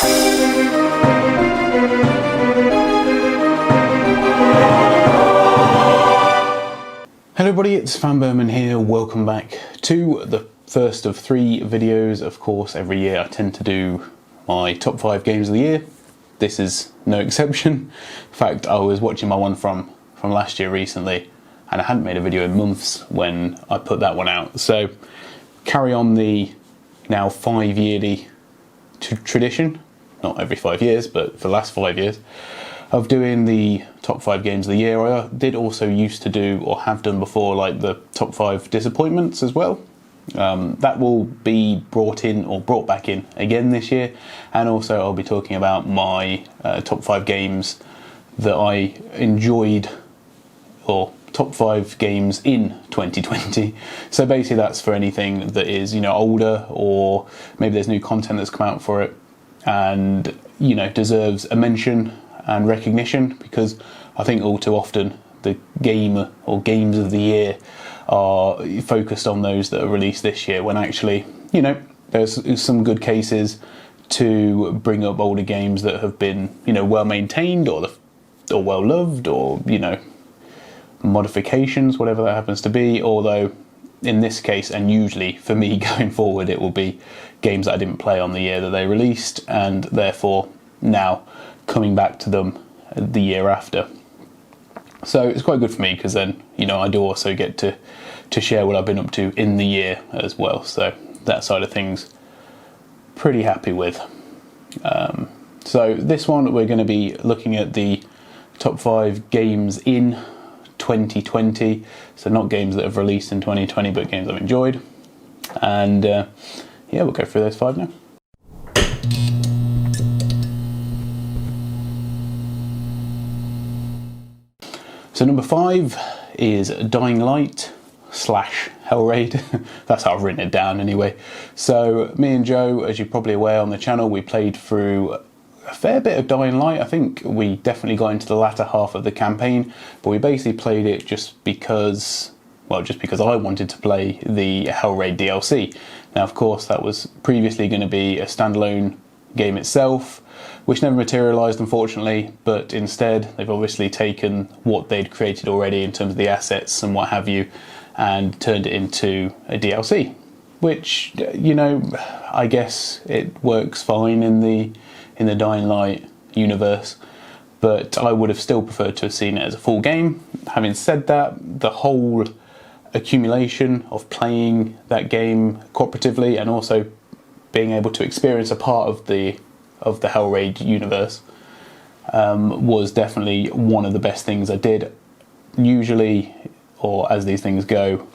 Hello everybody, it's vanburman here. Welcome back to the first of 3 videos. Of course, every year I tend to do my top 5 games of the year. This is no exception. In fact, I was watching my one from last year recently, and I hadn't made a video in months when I put that one out. So carry on the now 5-yearly tradition, not every 5 years, but for the last 5 years, of doing the top 5 games of the year. I did also used to do, or have done before, like the top 5 disappointments as well. That will be brought back in again this year, and also I'll be talking about my top 5 games that I enjoyed, or top 5 games in 2020. So basically that's for anything that is, you know, older, or maybe there's new content that's come out for it and, you know, deserves a mention and recognition, because I think all too often the game or games of the year are focused on those that are released this year, when actually, you know, there's some good cases to bring up older games that have been, you know, well maintained, or well loved, or, you know, modifications, whatever that happens to be. Although in this case, and usually for me going forward, it will be games that I didn't play on the year that they released, and therefore now coming back to them the year after. So it's quite good for me, because then, you know, I do also get to share what I've been up to in the year as well. So that side of things, pretty happy with. So this one, we're going to be looking at the top 5 games in 2020. So not games that have released in 2020, but games I've enjoyed. And yeah, we'll go through those 5 now. So number 5 is Dying Light / Hellraid. That's how I've written it down anyway. So me and Joe, as you're probably aware on the channel, we played through a fair bit of Dying Light. I think we definitely got into the latter half of the campaign, but we basically played it just because I wanted to play the Hellraid DLC. Now, of course, that was previously going to be a standalone game itself, which never materialised, unfortunately, but instead they've obviously taken what they'd created already in terms of the assets and what have you, and turned it into a DLC, which, you know, I guess it works fine in the Dying Light universe, but I would have still preferred to have seen it as a full game. Having said that, the whole accumulation of playing that game cooperatively and also being able to experience a part of the Hellraid universe was definitely one of the best things I did. Usually, or as these things go,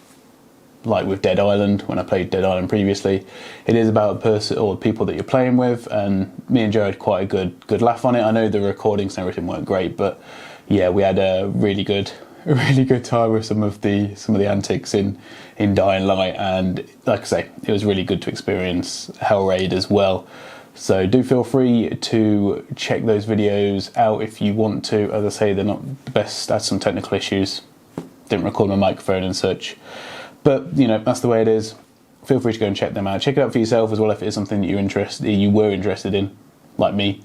like with Dead Island, when I played Dead Island previously, it is about a person or people that you're playing with, and me and Joe had quite a good laugh on it. I know the recordings and everything weren't great, but yeah, we had a really good time with some of the antics in Dying Light, and like I say, it was really good to experience Hellraid as well. So do feel free to check those videos out if you want to. As I say, they're not the best. I had some technical issues, didn't record my microphone and such, but you know, that's the way it is. Feel free to go and check them out. Check it out for yourself as well if it is something that you were interested in, like me.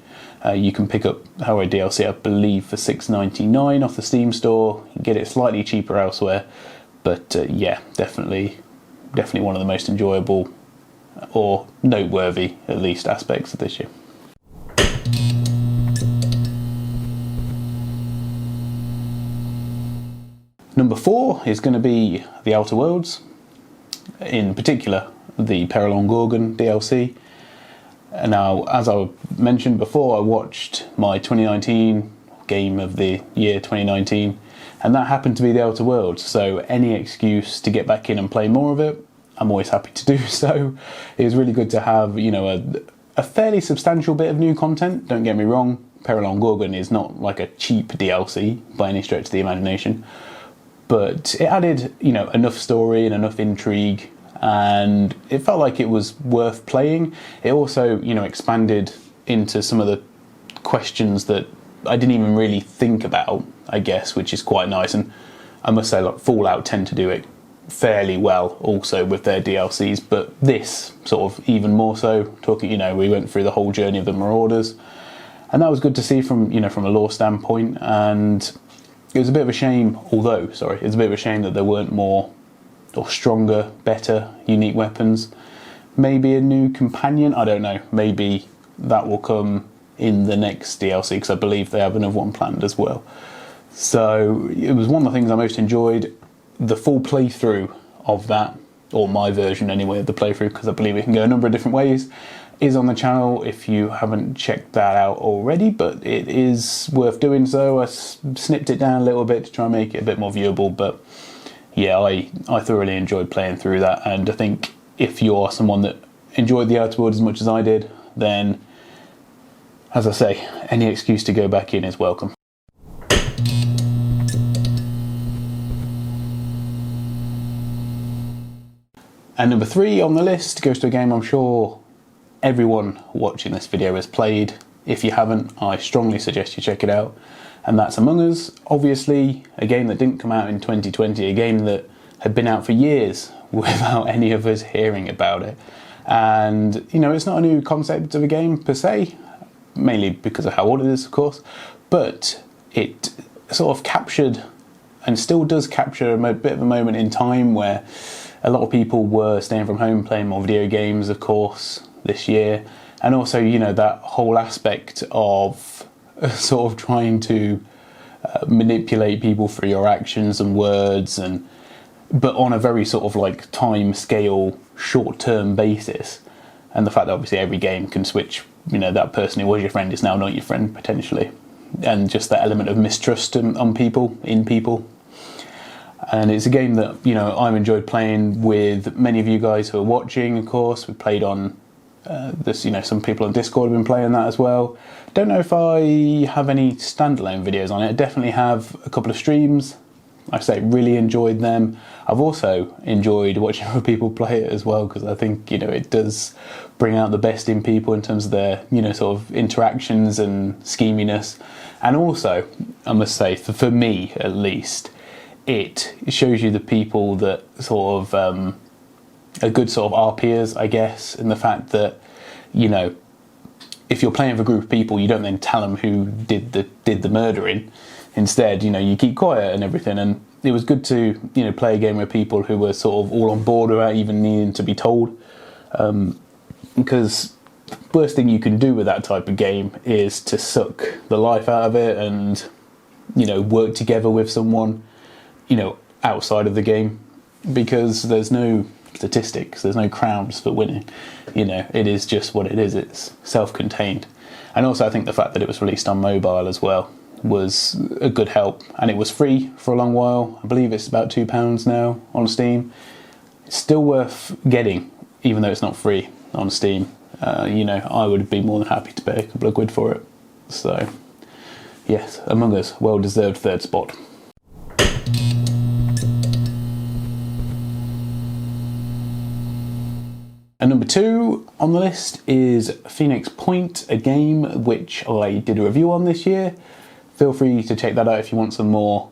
You can pick up Hellraid DLC, I believe, for $6.99 off the Steam store. You can get it slightly cheaper elsewhere, but yeah, definitely one of the most enjoyable, or noteworthy at least, aspects of this year. Number 4 is going to be The Outer Worlds, in particular the Peril on Gorgon DLC. Now, as I mentioned before, I watched my 2019 game of the year 2019, and that happened to be The Outer Worlds. So any excuse to get back in and play more of it, I'm always happy to do so. It was really good to have, you know, a fairly substantial bit of new content. Don't get me wrong, Peril on Gorgon is not like a cheap DLC by any stretch of the imagination, but it added, you know, enough story and enough intrigue, and it felt like it was worth playing. It also, you know, expanded into some of the questions that I didn't even really think about, I guess, which is quite nice. And I must say, like, Fallout tend to do it fairly well also with their DLCs, but this sort of even more so. Talking, we went through the whole journey of the Marauders, and that was good to see from from a lore standpoint. And it was a bit of a shame, it's a bit of a shame that there weren't more or stronger, better, unique weapons. Maybe a new companion, I don't know. Maybe that will come in the next DLC, because I believe they have another one planned as well. So it was one of the things I most enjoyed. The full playthrough of that, or my version anyway of the playthrough, because I believe it can go a number of different ways, is on the channel if you haven't checked that out already, but it is worth doing so. I snipped it down a little bit to try and make it a bit more viewable, but yeah, I thoroughly enjoyed playing through that, and I think if you are someone that enjoyed the Outer Worlds as much as I did, then, as I say, any excuse to go back in is welcome. And number 3 on the list goes to a game I'm sure everyone watching this video has played. If you haven't, I strongly suggest you check it out, and that's Among Us. Obviously, a game that didn't come out in 2020, a game that had been out for years without any of us hearing about it. And, it's not a new concept of a game per se, mainly because of how old it is, of course, but it sort of captured, and still does capture, a bit of a moment in time where a lot of people were staying from home, playing more video games, of course, this year. And also, that whole aspect of sort of trying to manipulate people through your actions and words, but on a very sort of like time scale, short-term basis. And the fact that obviously every game can switch, that person who was your friend is now not your friend, potentially. And just that element of mistrust in people. And it's a game that, I've enjoyed playing with many of you guys who are watching, of course. We played on this, some people on Discord have been playing that as well. Don't know if I have any standalone videos on it. I definitely have a couple of streams. Like I say, really enjoyed them. I've also enjoyed watching other people play it as well, because I think, it does bring out the best in people in terms of their, sort of interactions and scheminess. And also, I must say, for me at least, it shows you the people that sort of are good sort of RPers, I guess, in the fact that, if you're playing with a group of people, you don't then tell them who did the murdering. Instead, you keep quiet and everything. And it was good to, play a game with people who were sort of all on board without even needing to be told. Because the worst thing you can do with that type of game is to suck the life out of it and, work together with someone, outside of the game, because there's no statistics, there's no crowns for winning. It is just what it is. It's self-contained. And also I think the fact that it was released on mobile as well was a good help, and it was free for a long while. I believe it's about £2 now on Steam. It's still worth getting, even though it's not free on Steam. I would be more than happy to pay a couple of quid for it. So yes, Among Us, well deserved 3rd spot. And number 2 on the list is Phoenix Point, a game which I did a review on this year. Feel free to check that out if you want some more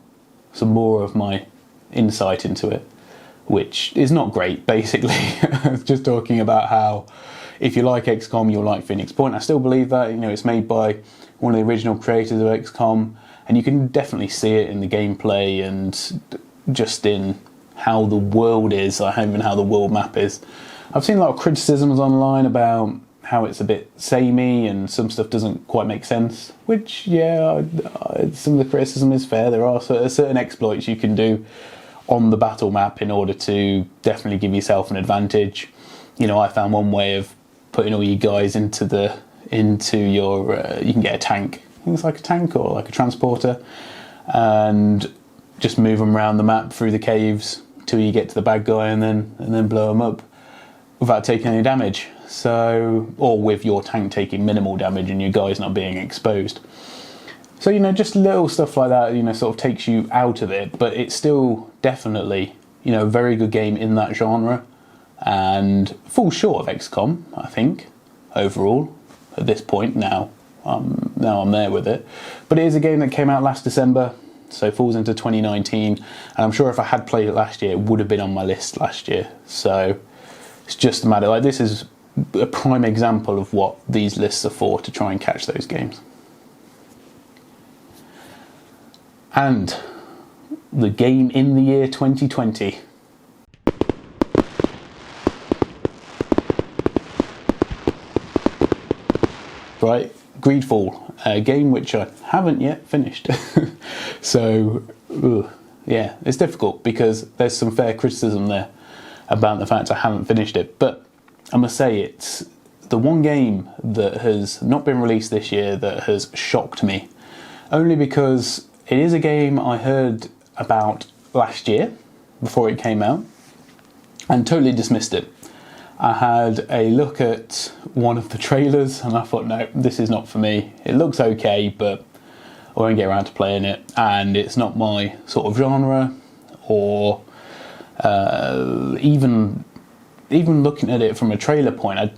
of my insight into it, which is not great, basically. Just talking about how if you like XCOM, you'll like Phoenix Point. I still believe that. It's made by one of the original creators of XCOM, and you can definitely see it in the gameplay and just in how the world is, or even how the world map is. I've seen a lot of criticisms online about how it's a bit samey and some stuff doesn't quite make sense, which, yeah, some of the criticism is fair. There are certain exploits you can do on the battle map in order to definitely give yourself an advantage. I found one way of putting all you guys into your, you can get a tank. I think it's like a tank or like a transporter, and just move them around the map through the caves till you get to the bad guy, and then blow them up without taking any damage. So, or with your tank taking minimal damage and your guys not being exposed. So, just little stuff like that, sort of takes you out of it, but it's still definitely, a very good game in that genre, and falls short of XCOM, I think, overall, at this point now. Now I'm there with it. But it is a game that came out last December, so falls into 2019. And I'm sure if I had played it last year, it would have been on my list last year. So it's just a matter, like, this is a prime example of what these lists are for, to try and catch those games. And the game in the year 2020. Right, Greedfall, a game which I haven't yet finished. So, yeah, it's difficult because there's some fair criticism there about the fact I haven't finished it. But I must say, it's the one game that has not been released this year that has shocked me. Only because it is a game I heard about last year, before it came out, and totally dismissed it. I had a look at one of the trailers and I thought, no, this is not for me. It looks okay, but I won't get around to playing it, and it's not my sort of genre, or even looking at it from a trailer point,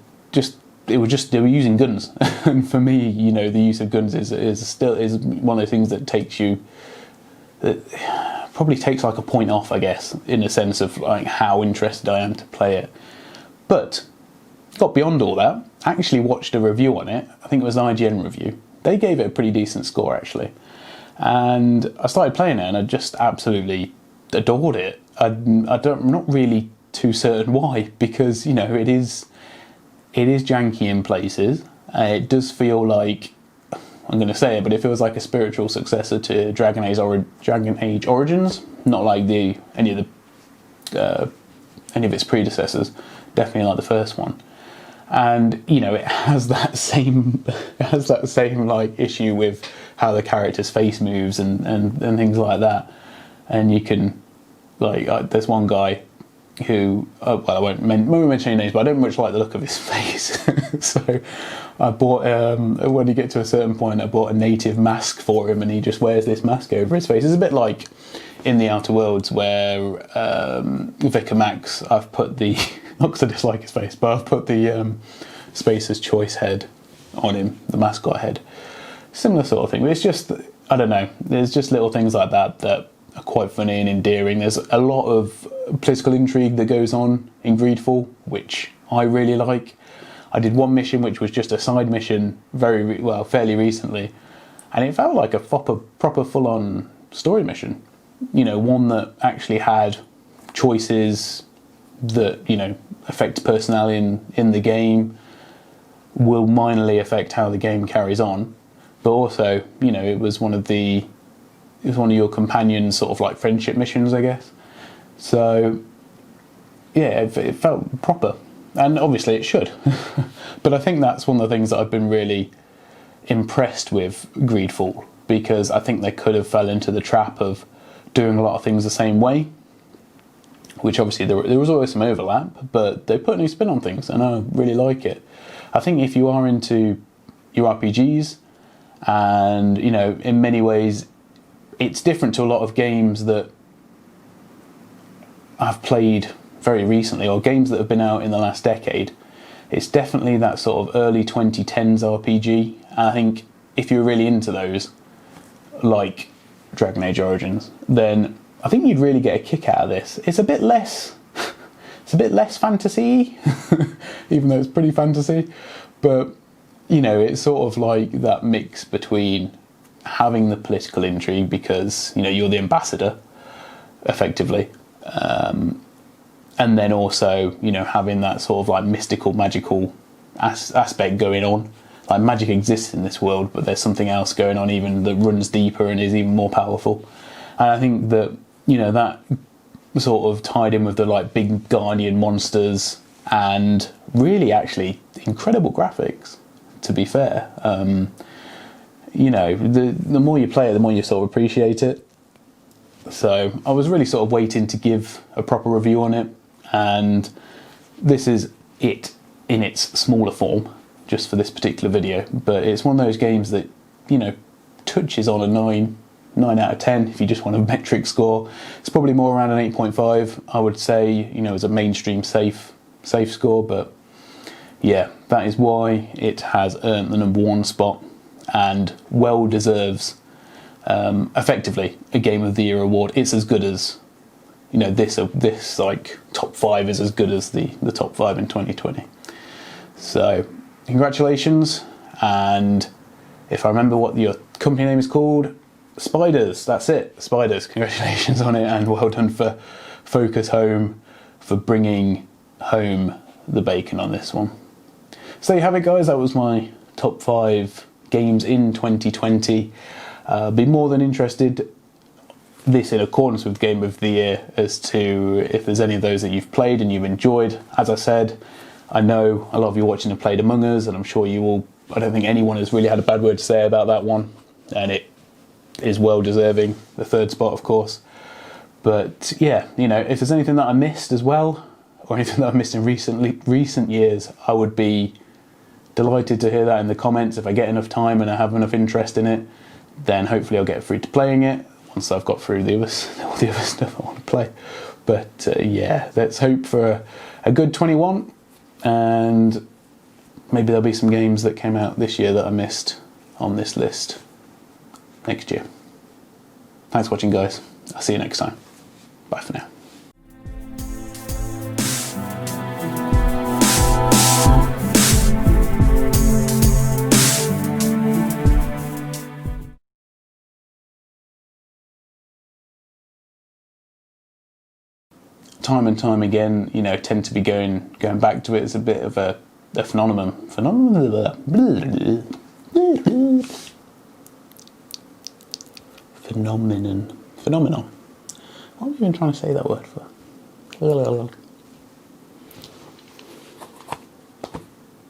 they were using guns, and for me, you know, the use of guns is still one of those things that probably takes like a point off, I guess, in a sense of like how interested I am to play it. But got beyond all that, actually watched a review on it. I think it was an IGN review. They gave it a pretty decent score, actually. And I started playing it and I just absolutely adored it. I'm not really too certain why, because, you know, it is janky in places. It does feel like, I'm going to say it, but it feels like a spiritual successor to Dragon Age Origins, not like any of its predecessors. Definitely like the first one. And, you know, it has that same like issue with how the character's face moves and things like that. And you can, like, there's one guy who, well, I won't mention any names, but I don't much like the look of his face. So I bought, when you get to a certain point, I bought a native mask for him, and he just wears this mask over his face. It's a bit like in the Outer Worlds, where Vicar Max, I've put the, not because I dislike his face, but I've put the Spacer's Choice head on him, the mascot head. Similar sort of thing, but it's just, I don't know, there's just little things like that that are quite funny and endearing. There's a lot of political intrigue that goes on in Greedfall, which I really like. I did one mission which was just a side mission fairly recently, and it felt like a proper full-on story mission. You know, one that actually had choices that, you know, affect personality in the game, will minorly affect how the game carries on, but also, you know, it was one of your companions' sort of like friendship missions, I guess. So yeah, it felt proper, and obviously it should. But I think that's one of the things that I've been really impressed with Greedfall, because I think they could have fell into the trap of doing a lot of things the same way, which obviously there was always some overlap, but they put a new spin on things, and I really like it. I think if you are into your RPGs, and, you know, in many ways it's different to a lot of games that I've played very recently, or games that have been out in the last decade. It's definitely that sort of early 2010s RPG. And I think if you're really into those, like Dragon Age Origins, then I think you'd really get a kick out of this. It's a bit less fantasy, even though it's pretty fantasy. But, you know, it's sort of like that mix between having the political intrigue, because, you know, you're the ambassador, effectively, and then also, you know, having that sort of like mystical, magical aspect going on. Like, magic exists in this world, but there's something else going on even that runs deeper and is even more powerful. And I think that, you know, that sort of tied in with the like big guardian monsters, and really actually incredible graphics, to be fair. You know, the more you play it, the more you sort of appreciate it. So I was really sort of waiting to give a proper review on it, and this is it in its smaller form, just for this particular video. But it's one of those games that, you know, touches on a 9 out of 10 if you just want a metric score. It's probably more around an 8.5, I would say, you know, as a mainstream safe score. But yeah, that is why it has earned the #1 spot, and well deserves effectively a Game of the Year award. It's as good as, you know, this like top 5 is as good as the top 5 in 2020. So congratulations, and if I remember what your company name is called, Spiders, that's it, Spiders, congratulations on it, and well done for Focus Home for bringing home the bacon on this one. So there you have it, guys. That was my top 5 games in 2020. Be more than interested, this in accordance with Game of the Year, as to if there's any of those that you've played and you've enjoyed. As I said, I know a lot of you watching have played Among Us, and I'm sure you all, I don't think anyone has really had a bad word to say about that one, and it is well deserving the 3rd spot, of course. But yeah, you know, if there's anything that I missed as well, or anything that I've missed in recent years, I would be delighted to hear that in the comments. If I get enough time and I have enough interest in it, then hopefully I'll get through to playing it once I've got through all the other stuff I want to play. But yeah, let's hope for a good 21, and maybe there'll be some games that came out this year that I missed on this list next year. Thanks for watching, guys. I'll see you next time. Bye for now. Time and time again, you know, tend to be going back to it. It's a bit of a phenomenon. Phenomenon. What am I even trying to say that word for?